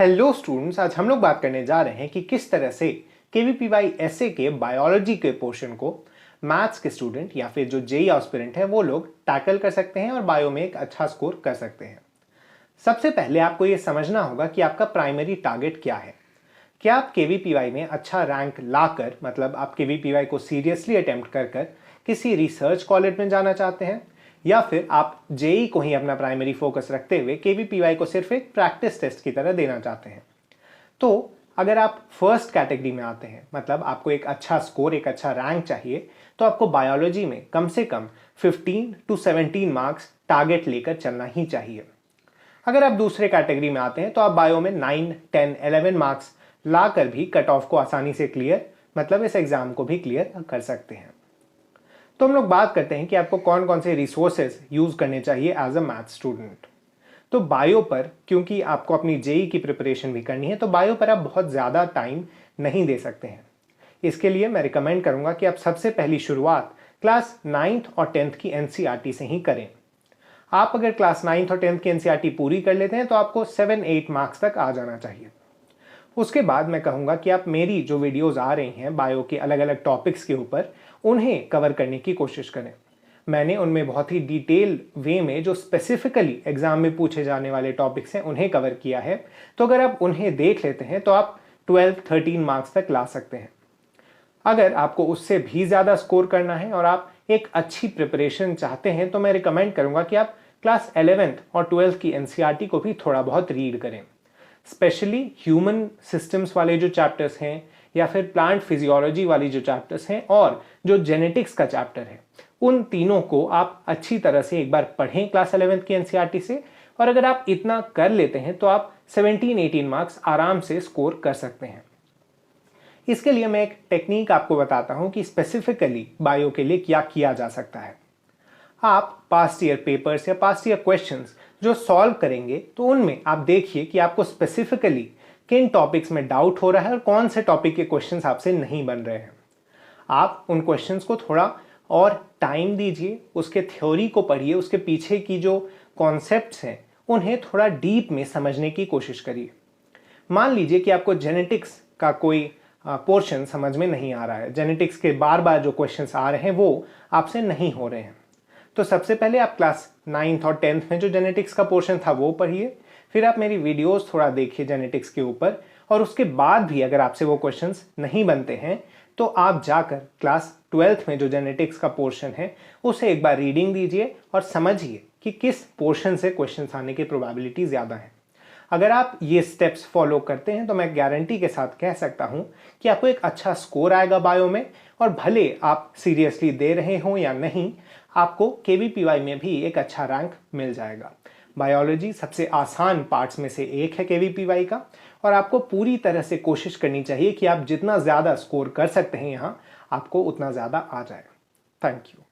Hello students, आज हम लोग बात करने जा रहे हैं कि किस तरह से केवीपीवाई एसए के बायोलॉजी के पोर्शन को मैथ्स के स्टूडेंट या फिर जो जेई एस्पिरेंट है वो लोग टैकल कर सकते हैं और बायो में एक अच्छा स्कोर कर सकते हैं। सबसे पहले आपको ये समझना होगा कि आपका प्राइमरी टारगेट क्या है। क्या आप केवीपीवाई में अच्छा रैंक लाकर, मतलब आप केवीपीवाई को सीरियसली अटेम्प्ट कर कर किसी रिसर्च कॉलेज में जाना चाहते हैं, या फिर आप जेई को ही अपना प्राइमरी फोकस रखते हुए केवीपीवाई को सिर्फ एक प्रैक्टिस टेस्ट की तरह देना चाहते हैं। तो अगर आप फर्स्ट कैटेगरी में आते हैं, मतलब आपको एक अच्छा स्कोर, एक अच्छा रैंक चाहिए, तो आपको बायोलॉजी में कम से कम 15 to 17 मार्क्स टारगेट लेकर चलना ही चाहिए। अगर आप दूसरे कैटेगरी में आते हैं तो आप बायो में 9, 10, 11 मार्क्स लाकर भी कट ऑफ को आसानी से क्लियर, मतलब इस एग्जाम को भी क्लियर कर सकते हैं। तो हम लोग बात करते हैं कि आपको कौन कौन से रिसोर्सेज यूज करने चाहिए एज अ मैथ स्टूडेंट। तो बायो पर, क्योंकि आपको अपनी जेई की प्रिपरेशन भी करनी है, तो बायो पर आप बहुत ज़्यादा टाइम नहीं दे सकते हैं। इसके लिए मैं रिकमेंड करूंगा कि आप सबसे पहली शुरुआत क्लास 9th और 10th की एनसीईआरटी से ही करें। आप अगर क्लास 9th और 10th की एनसीईआरटी पूरी कर लेते हैं तो आपको 7-8 मार्क्स तक आ जाना चाहिए। उसके बाद मैं कहूँगा कि आप मेरी जो वीडियोस आ रही हैं बायो के अलग अलग टॉपिक्स के ऊपर, उन्हें कवर करने की कोशिश करें। मैंने उनमें बहुत ही डिटेल वे में जो स्पेसिफिकली एग्जाम में पूछे जाने वाले टॉपिक्स हैं उन्हें कवर किया है। तो अगर आप उन्हें देख लेते हैं तो आप 12-13 मार्क्स तक ला सकते हैं। अगर आपको उससे भी ज़्यादा स्कोर करना है और आप एक अच्छी प्रिपरेशन चाहते हैं तो मैं रिकमेंड करूँगा कि आप क्लास 11th और 12th की एनसीईआरटी को भी थोड़ा बहुत रीड करें। स्पेशली ह्यूमन सिस्टम्स वाले जो चैप्टर्स हैं, या फिर प्लांट फिजियोलॉजी वाली जो चैप्टर्स हैं, और जो जेनेटिक्स का चैप्टर है, उन तीनों को आप अच्छी तरह से एक बार पढ़ें क्लास 11th की एनसीईआरटी से। और अगर आप इतना कर लेते हैं तो आप 17-18 मार्क्स आराम से स्कोर कर सकते हैं। इसके लिए मैं एक टेक्निक आपको बताता हूं कि स्पेसिफिकली बायो के लिए क्या किया जा सकता है। आप पास्ट ईयर पेपर्स या पास्ट ईयर क्वेश्चंस जो सॉल्व करेंगे तो उनमें आप देखिए कि आपको स्पेसिफिकली किन टॉपिक्स में डाउट हो रहा है और कौन से टॉपिक के क्वेश्चंस आपसे नहीं बन रहे हैं। आप उन क्वेश्चंस को थोड़ा और टाइम दीजिए, उसके थ्योरी को पढ़िए, उसके पीछे की जो कॉन्सेप्ट्स हैं उन्हें थोड़ा डीप में समझने की कोशिश करिए। मान लीजिए कि आपको जेनेटिक्स का कोई पोर्शन समझ में नहीं आ रहा है, जेनेटिक्स के बार बार जो क्वेश्चंस आ रहे हैं वो आपसे नहीं हो रहे हैं। तो सबसे पहले आप क्लास 9th और 10th में जो जेनेटिक्स का पोर्शन था वो पढ़िए, फिर आप मेरी वीडियोस थोड़ा देखिए जेनेटिक्स के ऊपर, और उसके बाद भी अगर आपसे वो क्वेश्चंस नहीं बनते हैं तो आप जाकर क्लास 12th में जो जेनेटिक्स का पोर्शन है उसे एक बार रीडिंग दीजिए और समझिए कि किस पोर्शन से क्वेश्चंस आने की प्रोबेबिलिटी ज़्यादा है। अगर आप ये स्टेप्स फॉलो करते हैं तो मैं गारंटी के साथ कह सकता हूं कि आपको एक अच्छा स्कोर आएगा बायो में, और भले आप सीरियसली दे रहे हों या नहीं, आपको केवीपीवाई में भी एक अच्छा रैंक मिल जाएगा। बायोलॉजी सबसे आसान पार्ट्स में से एक है केवीपीवाई का, और आपको पूरी तरह से कोशिश करनी चाहिए कि आप जितना ज़्यादा स्कोर कर सकते हैं यहाँ, आपको उतना ज़्यादा आ जाए। Thank you.